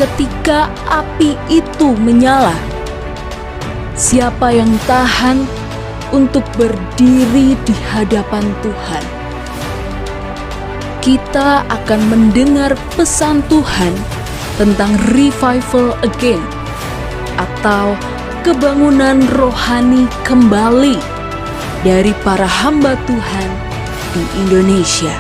ketika api itu menyala. Siapa yang tahan untuk berdiri di hadapan Tuhan? Kita akan mendengar pesan Tuhan tentang revival again atau kebangunan rohani kembali dari para hamba Tuhan di Indonesia.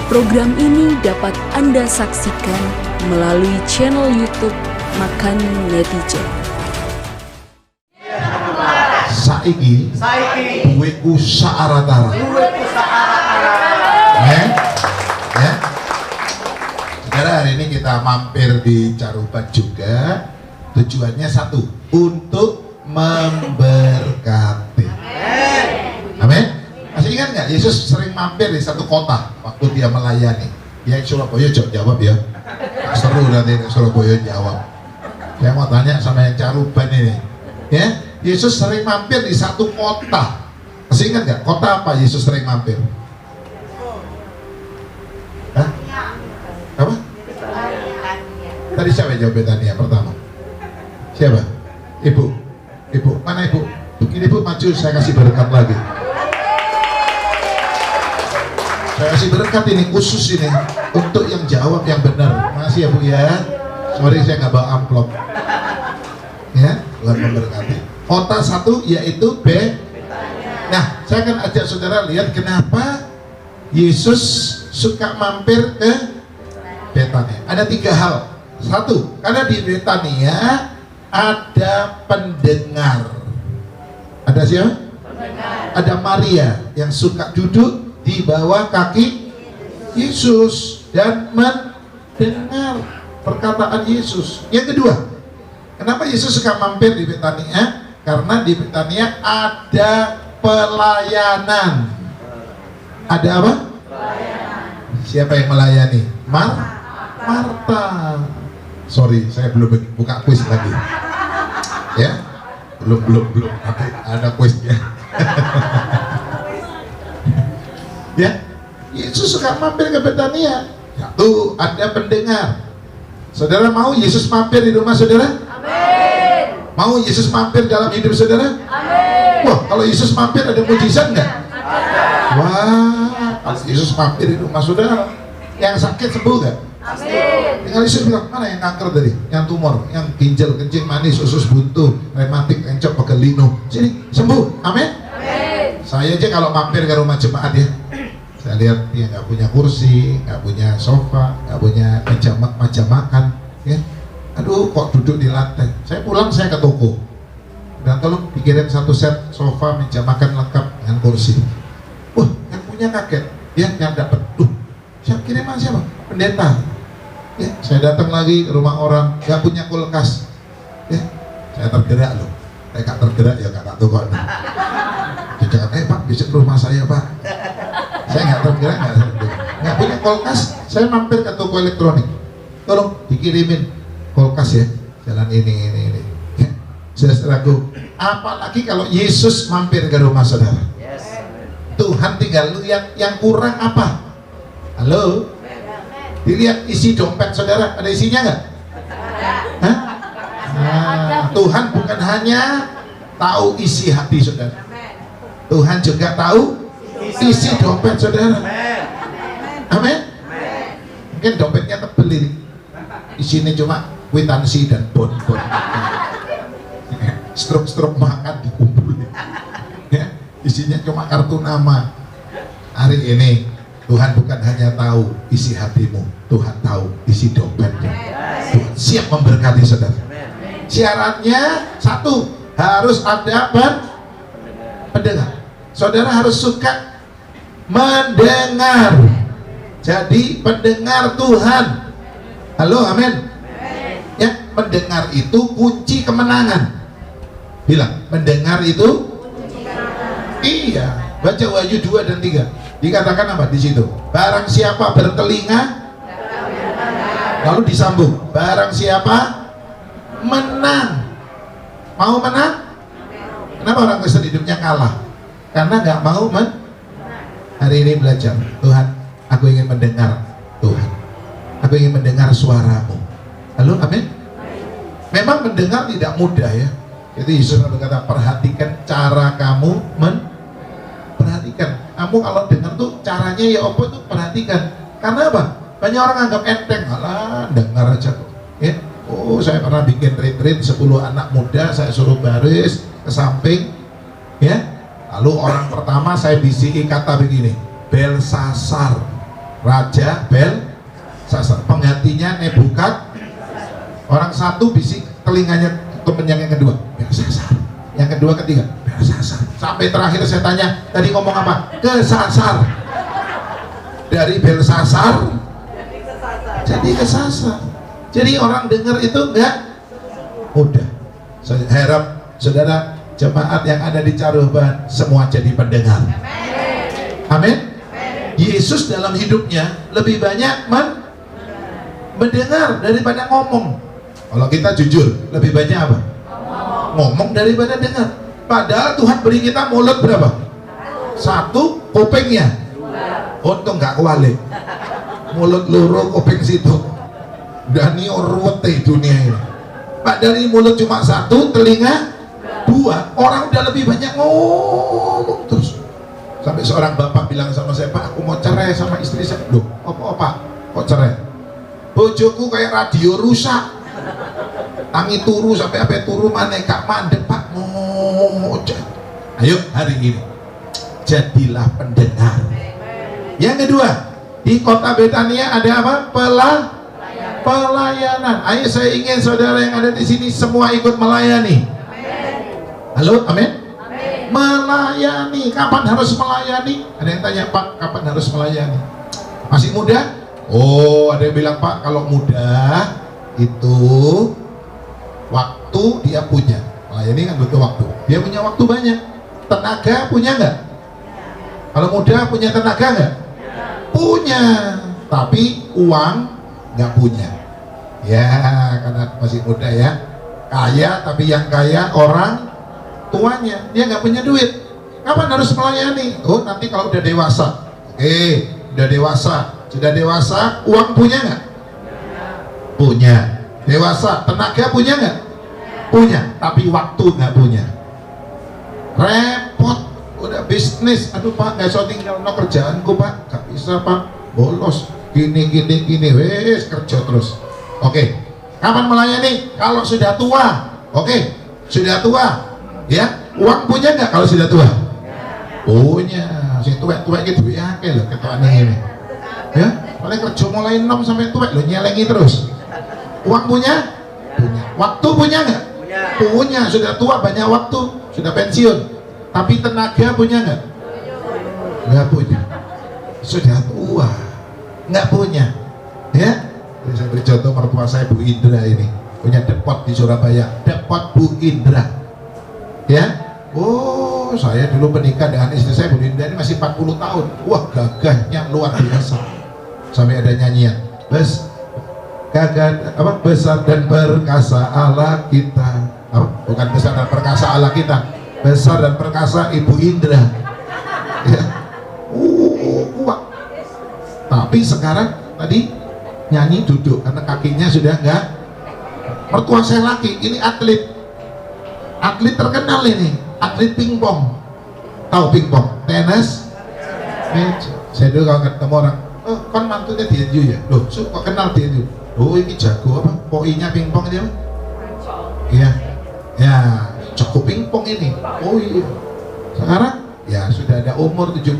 Program ini dapat Anda saksikan melalui channel YouTube Makan Netizen. Saiki duweku saaratara. Ya. Saudara, hari ini kita mampir di Caruban juga. Tujuannya satu, untuk memberkati. Amin. Masih ingat nggak Yesus sering mampir di satu kota waktu dia melayani? Ya Surabaya jawab ya. Seru nanti Surabaya jawab. Saya mau tanya sama yang Caruban ini. Ya, Yesus sering mampir di satu kota. Masih ingat nggak kota apa Yesus sering mampir? Hah? Apa? Tadi siapa yang jawab Betania pertama? Siapa? Ibu. Ibu, mana ibu? Begini ibu, maju, saya kasih berkat lagi. Saya kasih berkat ini khusus ini untuk yang jawab yang benar. Makasih ya Bu ya. Sorry saya nggak bawa amplop. Ya, Tuhan memberkati. Kota satu yaitu Nah, saya akan ajak saudara lihat kenapa Yesus suka mampir ke Betania. Ada 3 hal. Satu, karena di Betania ada pendengar. Ada siapa? Ada Maria yang suka duduk di bawah kaki Yesus dan mendengar perkataan Yesus. Yang kedua, kenapa Yesus suka mampir di Betania? Karena di Betania ada pelayanan. Ada apa? Pelayanan. Siapa yang melayani? Marta. Sorry, saya belum buka kuis lagi. Ya, belum. Nanti ada kuisnya. Ya, Yesus suka mampir ke Betania. Tuh, ada pendengar. Saudara mau Yesus mampir di rumah saudara? Amin. Mau Yesus mampir dalam hidup saudara? Amin. Wah, kalau Yesus mampir ada mujizat nggak? Ada. Wah, kalau Yesus mampir di rumah saudara, yang sakit sembuh nggak? Amin. Tinggal Yesus bilang, mana yang kanker tadi? Yang tumor, yang ginjal, kencing manis, usus buntu, rematik, encok, pegel linu. Sini, sembuh. Amin. Amin. Saya aja kalau mampir ke rumah jemaat ya, saya lihat dia nggak punya kursi, nggak punya sofa, nggak punya meja makan, ya. Aduh, kok duduk di lantai. Saya pulang, saya ke toko. Dan tolong dikirim 1 set sofa, meja makan lengkap dengan kursi. Wah, yang punya kaget, ya, yang dapat. Siapa kiriman siapa? Pendeta. Ya, saya datang lagi ke rumah orang, nggak punya kulkas. Ya, saya tergerak loh. Saya nggak tergerak ya nggak tahu kok. Dia cakap, Pak, bisa ke rumah saya Pak. Saya nggak tergerak, nggak punya kulkas. Saya mampir ke toko elektronik, tolong dikirimin kulkas ya, jalan ini ya. Saudaraku, apalagi kalau Yesus mampir ke rumah saudara. Tuhan tinggal lihat yang kurang apa. Halo, dilihat isi dompet saudara, ada isinya nggak? Hah? Nah, Tuhan bukan hanya tahu isi hati saudara, Tuhan juga tahu isi dompet saudara. Amin. Mungkin dompetnya tebel ini, isinya cuma kwitansi dan bon. Struk makan dikumpulin. Ya, isinya cuma kartu nama. Hari ini Tuhan bukan hanya tahu isi hatimu, Tuhan tahu isi dompetnya. Tuhan siap memberkati saudara. Syaratnya satu, harus ada pendengar. Saudara harus suka mendengar. Jadi pendengar Tuhan. Halo, amin. Ya, mendengar itu kunci kemenangan. Bilang, mendengar itu kunci kemenangan. Iya, baca Wahyu 2 dan 3. Dikatakan apa di situ? Barang siapa bertelinga, lalu disambung. Barang siapa menang. Mau menang? Kenapa orang Kristen hidupnya kalah? Karena nggak mau Hari ini belajar, Tuhan, aku ingin mendengar Tuhan. Aku ingin mendengar suaramu. Halo, amin. Memang mendengar tidak mudah ya. Itu Yesus berkata, perhatikan cara kamu perhatikan. Kamu kalau dengar tuh caranya ya apa tuh perhatikan. Karena apa? Banyak orang anggap enteng, alah dengar aja kok. Ya. Oh, saya pernah bikin retreat 10 anak muda, saya suruh baris ke samping, ya. Lalu orang pertama saya bisiki kata begini, Belsasar, Raja Belsasar. Penggantinya Nebukat. Orang satu bisik telinganya temen yang kedua, Belsasar. Yang kedua, ketiga, Belsasar. Sampai terakhir saya tanya, tadi ngomong apa? Kesasar. Dari Belsasar jadi kesasar. Jadi orang dengar itu enggak mudah. Saya harap saudara jemaat yang ada di Caruban semua jadi pendengar. Amin. Yesus dalam hidupnya lebih banyak mendengar daripada ngomong. Kalau kita jujur, lebih banyak apa? Ngomong daripada dengar. Padahal Tuhan beri kita mulut berapa? 1, kupingnya. Untung nggak kewalik. Mulut loro, kuping situ. Dan ini ruwet dunia ini. Padahal ini mulut cuma 1, telinga 2. Orang udah lebih banyak ngomong terus. Sampai seorang bapak bilang sama saya, Pak, aku mau cerai sama istri saya. Loh, apa? Kok cerai? Bojoku kayak radio rusak. Tangi turu sampai apa turu mana kak mandek Pak. Ayo hari ini jadilah pendengar. Yang kedua, di kota Betania ada apa? Pelayanan. Ayo saya ingin saudara yang ada di sini semua ikut melayani. Halo, amin. Melayani. Kapan harus melayani? Ada yang tanya, Pak, kapan harus melayani? Masih muda? Oh, ada yang bilang, Pak, kalau muda itu waktu dia punya. Melayani kan butuh waktu. Dia punya waktu banyak. Tenaga punya nggak? Kalau muda punya tenaga nggak? Punya. Tapi uang nggak punya. Ya, karena masih muda ya. Kaya, tapi yang kaya orang tuanya. Dia nggak punya duit. Kapan harus melayani? Oh, nanti kalau udah dewasa. Oke, udah dewasa. Sudah dewasa, uang punya nggak? Punya. Dewasa, tenaga punya nggak? Punya, tapi waktu nggak punya. Repot, udah bisnis. Aduh Pak, nggak bisa tinggal no kerjaanku Pak, nggak bisa Pak, bolos. Gini, wes kerja terus. Oke, kapan melayani? Kalau sudah tua. Oke, sudah tua, ya. Uang punya nggak kalau sudah tua? Punya. Si tua gitu ya, kayak loh ketuaan ini. Ya, paling kerja mulai 6 sampai tua lo nyelengi terus. Uang punya? Punya. Waktu punya nggak? Punya. Sudah tua banyak waktu, sudah pensiun. Tapi tenaga punya nggak? Nggak punya. Sudah tua, nggak punya. Ya, saya beri contoh mertua saya Bu Indra ini punya depot di Surabaya, depot Bu Indra. Ya, oh saya dulu menikah dengan istri saya Bu Indra ini masih 40 tahun. Wah gagahnya luar biasa. Sampai ada nyanyian, gagah apa besar dan perkasa Allah kita. Apa? Bukan besar dan perkasa Allah kita, besar dan perkasa Ibu Indra. Ya. Kuat. Tapi sekarang tadi nyanyi duduk karena kakinya sudah enggak. Mertua saya laki, ini atlet terkenal ini, atlet pingpong. Tahu pingpong? Tenis? Saya dulu kalau ketemu orang, oh kan mantunya Dienju ya? Loh, kok kenal Dienju? Oh ini jago apa? Poinya pingpong dia? Iya, ya jago pingpong ini. Oh iya. Sekarang ya sudah ada umur 70,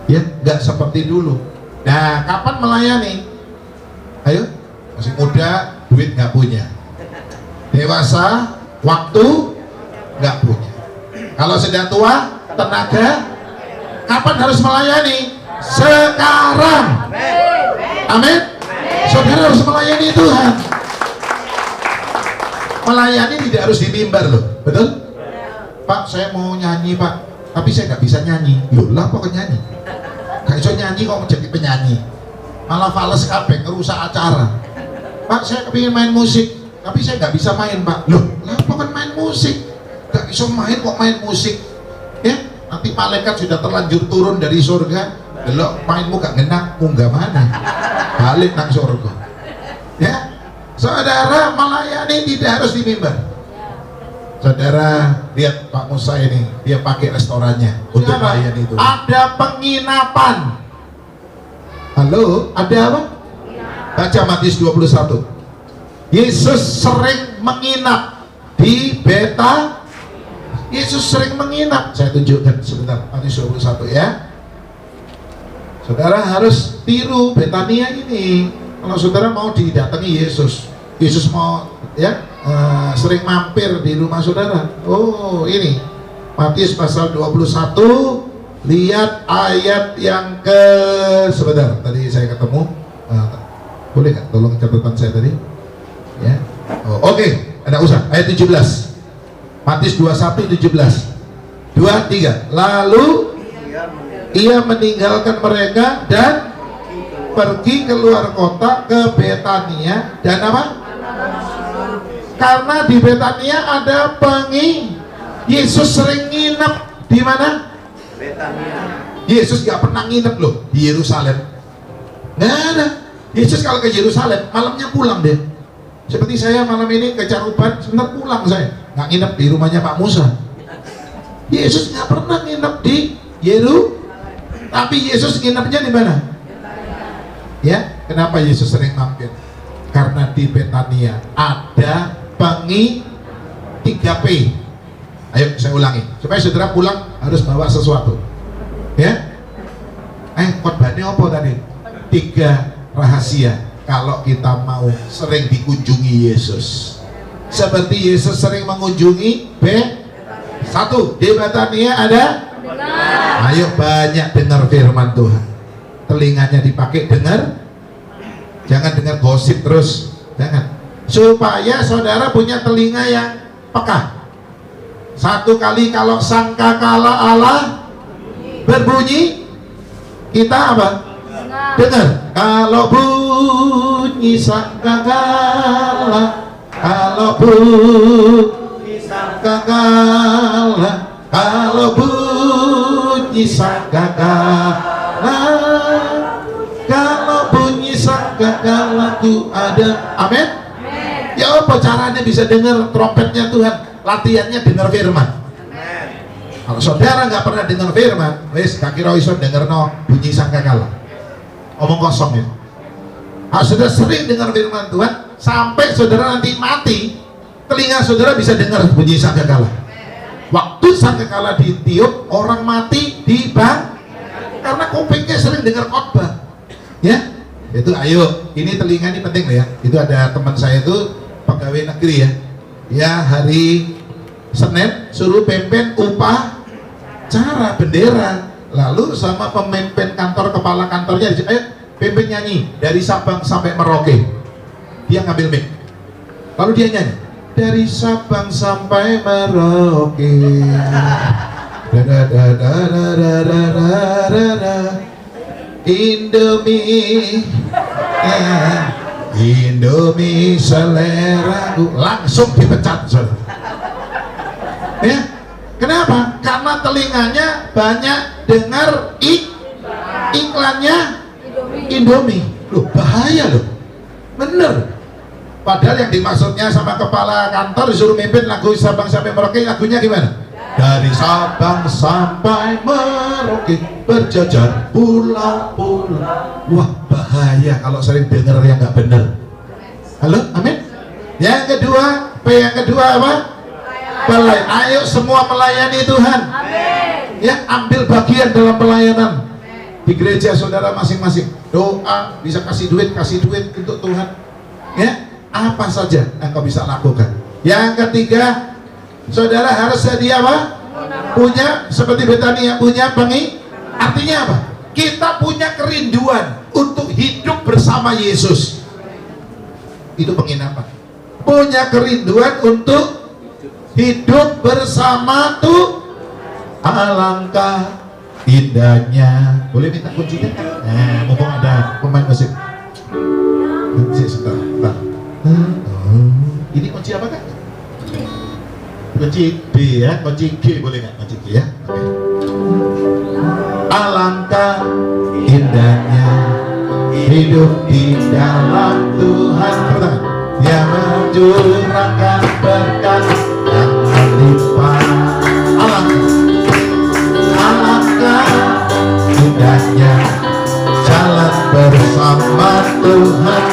ya nggak seperti dulu. Nah, kapan melayani? Ayo, masih muda, duit nggak punya. Dewasa, waktu nggak punya. Kalau sudah tua, tenaga, kapan harus melayani? Sekarang. Amin. Saudara harus melayani Tuhan. Melayani tidak harus di mimbar loh, betul? Pak, saya mau nyanyi Pak, tapi saya nggak bisa nyanyi. Loh lah, kok nyanyi? Gak bisa nyanyi kok menjadi penyanyi. Malah fales kabeh, ngerusak acara. Pak, saya kepingin main musik, tapi saya nggak bisa main Pak. Loh, lah kok kan main musik? Gak bisa main kok main musik? Ya, nanti malaikat sudah terlanjur turun dari surga. Delok mainmu gak ngenang, munggah mana? Balik nang surga. Ya, Saudara melayani tidak harus di mimbar. Saudara lihat Pak Musa ini, dia pakai restorannya untuk melayani itu. Ada penginapan. Halo, ada apa? Baca Matius 21. Yesus sering menginap di Yesus sering menginap. Saya tunjukkan sebentar, Matius 21 ya. Saudara harus tiru Betania ini. Kalau saudara mau didatangi Yesus, Yesus mau ya sering mampir di rumah saudara. Oh, ini Matius pasal 21. Lihat ayat yang sebentar, tadi saya ketemu. Boleh nggak tolong catatan saya tadi? Ya. Oh, oke, ada usah. Ayat 17. Matius 21 17. 23. Lalu ia meninggalkan mereka dan pergi keluar kota ke Betania dan apa? Karena di Betania ada Yesus sering nginep di mana? Betania. Yesus gak pernah nginep loh di Yerusalem. Nggak ada. Yesus kalau ke Yerusalem malamnya pulang deh. Seperti saya malam ini ke Caruban, sebentar pulang saya. Nggak nginep di rumahnya Pak Musa. Yesus nggak pernah nginep di tapi Yesus nginepnya di mana? Ya, kenapa Yesus sering mampir? Karena di Betania ada 3P. Ayo saya ulangi, supaya saudara pulang harus bawa sesuatu. Ya, khotbahnya apa tadi? 3 rahasia kalau kita mau sering dikunjungi Yesus. Seperti Yesus sering mengunjungi satu, di Betania ada dengar. Ayo banyak dengar firman Tuhan. Telinganya dipakai dengar. Jangan dengar gosip terus. Jangan. Supaya saudara punya telinga yang peka. Satu kali kalau sangkakala Allah berbunyi, kita apa? Dengar. Kalau bunyi sangkakala, kalau bunyi sangkakala, kalau bunyi sangkakala, kalau bunyi sangkakala tu ada. Amin. Ya apa caranya bisa dengar trompetnya Tuhan? Latihannya dengar firman. Kalau saudara nggak pernah dengar firman, wes kaki roison dengar bunyi sangkakala. Omong kosong ya. Kalau saudara sering dengar firman Tuhan, sampai saudara nanti mati, telinga saudara bisa dengar bunyi sangkakala. Waktu sangkakala ditiup, orang mati di karena kupingnya sering dengar khotbah. Ya, itu ayo, ini telinga ini penting ya. Itu ada teman saya itu pegawai negeri ya. Ya, hari Senin suruh pimpin upacara bendera, lalu sama pemimpin kantor, kepala kantornya, ayo pimpin nyanyi dari Sabang sampai Merauke. Dia ngambil mic, lalu dia nyanyi dari Sabang sampai Merauke, Indomie, Indomie seleraku, langsung dipecat saudara. Ya, kenapa? Karena telinganya banyak dengar iklannya Indomie. Loh, bahaya loh, bener. Padahal yang dimaksudnya sama kepala kantor disuruh mimpin lagu Sabang sampai Merauke, lagunya gimana? Dari Sabang sampai Merauke berjajar pulau-pulau. Wah, bahaya kalau sering dengar yang nggak benar. Halo, amin. Yang kedua, yang kedua apa? Pelayan. Ayo semua melayani Tuhan. Amin. Ya, ambil bagian dalam pelayanan. Di gereja saudara masing-masing. Doa, bisa kasih duit untuk Tuhan. Ya, apa saja engkau bisa lakukan. Yang ketiga, saudara harus sedia apa? Punya, seperti Betania punya artinya apa? Kita punya kerinduan untuk hidup bersama Yesus. Itu penginapan. Punya kerinduan untuk hidup bersama tuh. Alangkah indahnya. Boleh minta kuncinya? Nah, mumpung ada pemain musik. Sebentar. Ini kunci apa kan? Kunci B ya, kunci G boleh nggak? Kunci G ya. Alangkah indahnya hidup di dalam Tuhan. Dia mencurahkan berkat yang melimpah. Alangkah indahnya jalan bersama Tuhan.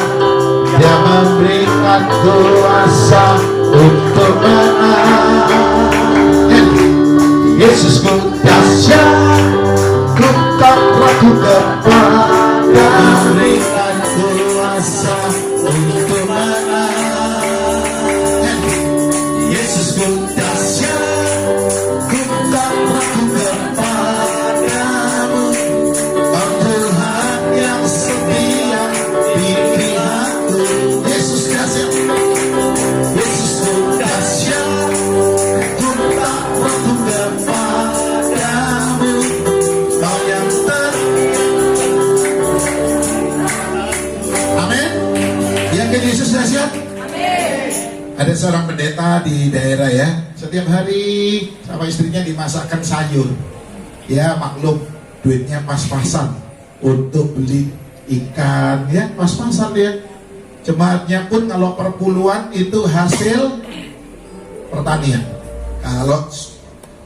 Dia memberikan kuasa untuk menang. Yesusku dahsyat, ku tak ragu kepada. Memberikan kuasa untuk menang. Yesusku dahsyat, ku tak ragu kepadamu. Oh Tuhan yang setia di pihakku. Yesus dahsyat, Yesusku dahsyat, ku tak ragu kepadamu. Kau yang Amin. Yakin Yesus dahsyat? Ada seorang pendeta di daerah ya, setiap hari sama istrinya dimasakkan sayur. Ya maklum, duitnya pas-pasan untuk beli ikan ya, pas-pasan ya. Jemaatnya pun kalau perpuluhan itu hasil pertanian. Kalau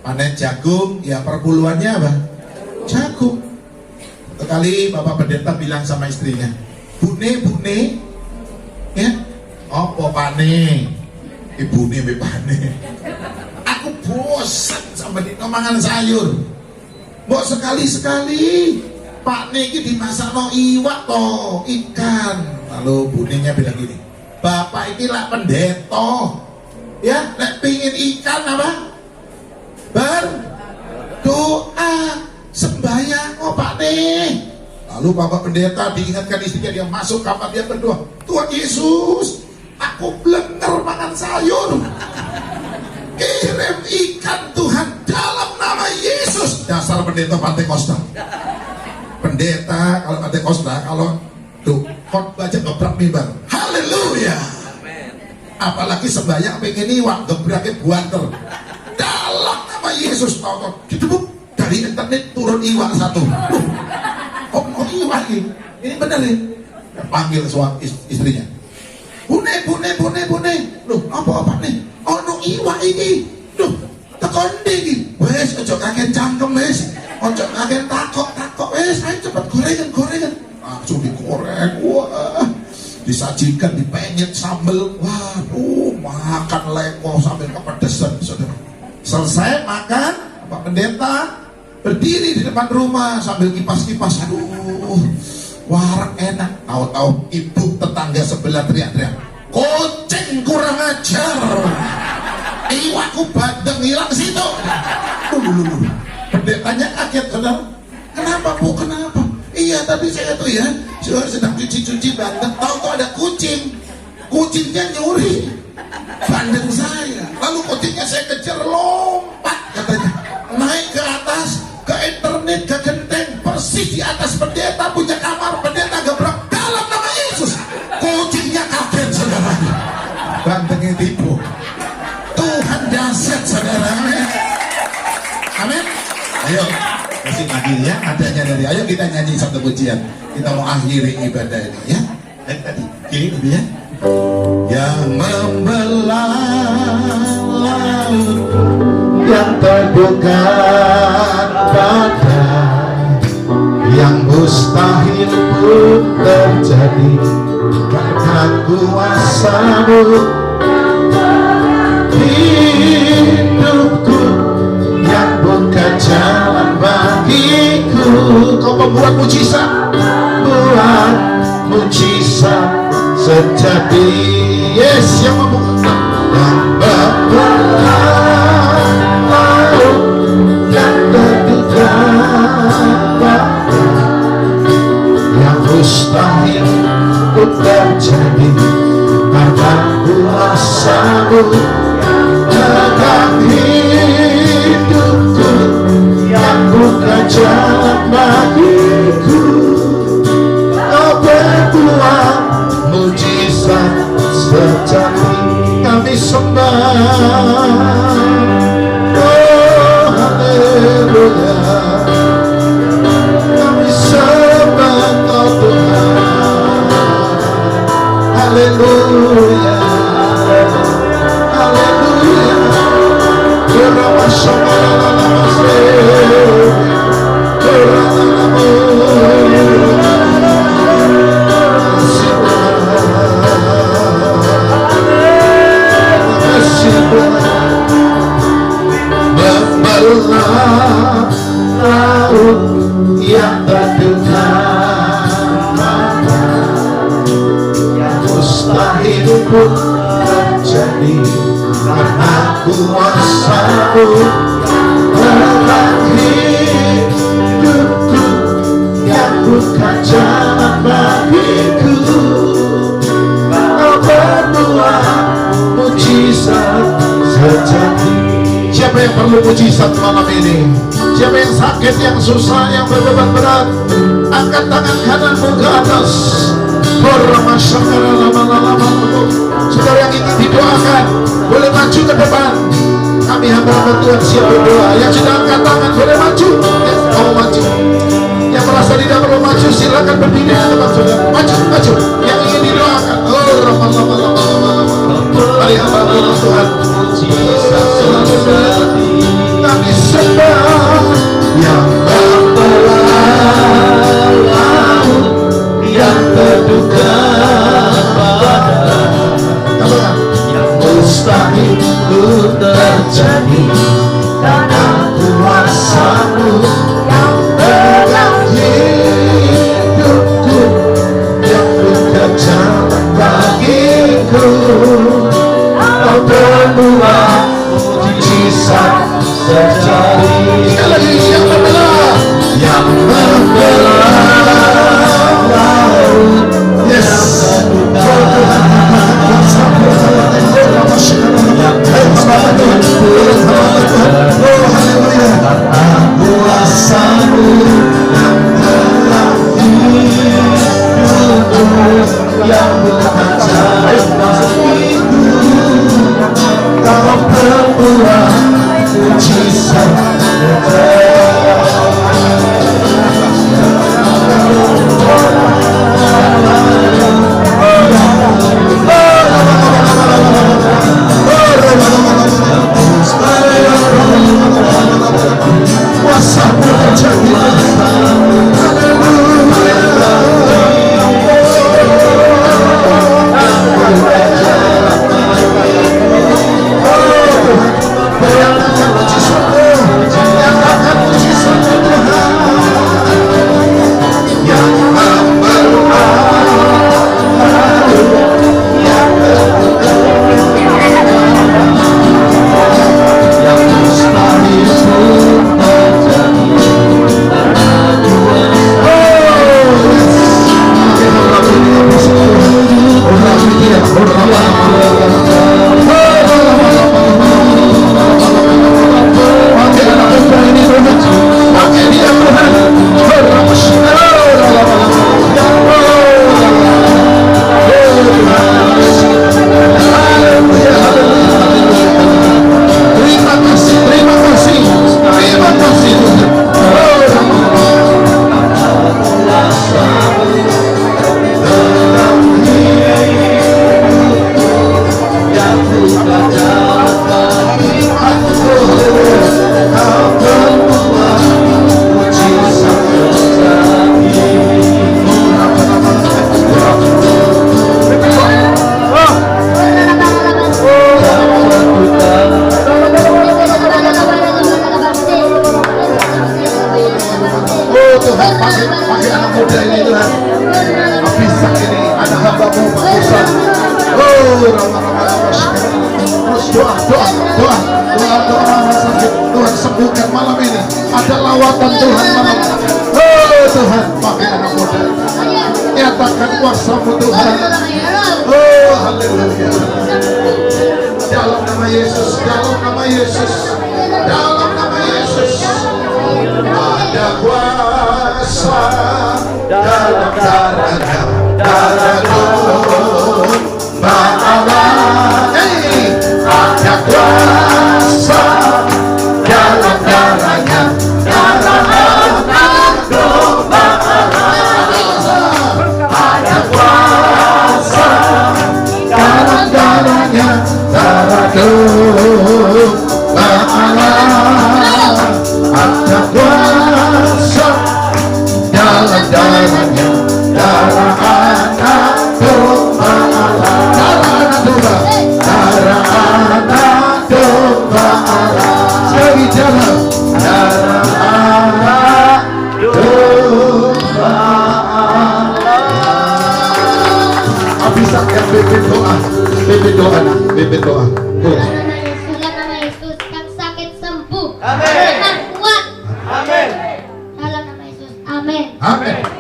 panen jagung ya perpuluhannya apa? Jagung. Sekali Bapak pendeta bilang sama istrinya, Bune, ya, apa pane? Ibu nih bepane. Aku bosan sama di mangan sayur. Mbok sekali-sekali Pak Niki dimasak no iwak to ikan. Lalu buninya bilang gini, Bapak ini lah pendeta, ya, nek pingin ikan apa? Berdoa, sembahyang oh Pak nih. Lalu Bapak pendeta diingatkan istrinya, dia masuk kamar dia berdoa, Tuhan Yesus, aku blenger makan sayur. Kirim ikan Tuhan dalam nama Yesus. Dasar pendeta Pantekosta. Pendeta kalau Pantekosta kalau tuh khotbah aja gebrak mimbar. Haleluya. Apalagi sembahyang pengen iwak gebraknya buanter. Dalam nama Yesus tahu ditepuk dari internet turun iwak satu. Kok mau iwak ini? Ini benar nih. Panggil suami istrinya. Bune. Loh, apa nih? Ono iwak iki. Loh, tekon iki. Wes aja kaget cangkem wes. Aja kaget takok wes. Ayo cepet gorengan. Langsung digoreng. Wah. Disajikan dipenyet sambel. Waduh, makan leko sambil kepedesan, Saudara. Selesai makan, Pak Pendeta berdiri di depan rumah sambil kipas-kipas. Aduh, warung enak. Tahu-tahu ibu tetangga sebelah teriak-teriak, kucing kurang ajar, iwakku bandeng hilang situ. Pendetanya kaget, Saudara. Kenapa Bu? Kenapa? Iya tadi saya tuh ya sedang cuci bandeng, tahu ada kucingnya nyuri bandeng saya. Lalu kucingnya saya kejar, lompat katanya, naik ke atas, ke internet, ke genteng, persis di atas pendeta punya kamar. Pendeta gebrak dalam nama Yesus. Kucingnya kaget, Saudara. Bandengnya tipu. Tuhan dahsyat, Saudara. Amin. Ayo masih lagi ya, adanya dari. Ayo kita nyanyi satu pujian. Kita mau akhiri ibadah ini ya. Tadi kiri dulu ya. Yang membelah laut, yang terbuka badai, yang mustahil pun terjadi karena kuasa-Mu. Hidupku yang buka jalan bagiku. Kau membuat mujizat, buat mujizat sejati. Yes, yang membuka laut, yang terbuka badai, yang mustahil untuk terjadi karena kuasa-Mu. Dalam hidupku yang buka jalan bagiku, Kau berbuat mujizat sejati. Kami sembah, oh haleluya. Kami sembah Kau Tuhan, haleluya. laut yang terduga, yang mustahil pun terjadi karena kuasa-Mu. Dalam hidupku yang bukan jalan bagiku, Kau berbuat mujizat sejati. Siapa yang perlu mujizat malam ini? Siapa yang sakit, yang susah, yang berbeban berat, angkat tangan kananmu ke atas. Saudara yang ingin didoakan, boleh maju ke depan. Kami hamba Tuhan siap berdoa. Yang sudah angkat tangan boleh maju. Mau maju. Yang merasa tidak perlu maju, silakan berdiri di tempat saudara. Maju, maju. Yang ingin didoakan. Mari hamba Tuhan. Kami sembah yang membelah laut yang terduga pada yang mustahil terjadi karena kuasa-Mu. Yang dalam hidupku yang bukan jalan bagiku, Kau berbuat mujizat sejati. Sekali lagi, yang membelah laut. Yes. Kuasa-Mu yang dalam hidupku yang bukan jalan bagiku, Kau berbuat mujizat kuasa-Mu terjadi. Tuhan sembuhkan malam ini. Ada lawatan Tuhan malam ini. Oh Tuhan, pakai anak muda. Nyatakan kuasa-Mu Tuhan. Oh haleluya. Dalam nama Yesus, dalam nama Yesus, dalam nama Yesus. Ada kuasa dalam darah-Nya, darah domba Allah. Ada kuasa dalam darah-Nya, darah anak domba Allah. Ada kuasa dalam darah-Nya, darah domba Allah. Ada kuasa dalam darah-Nya, darah anak domba Allah. Darah anak domba, darah anak domba Allah. Sekali darah anak Amin. Amin.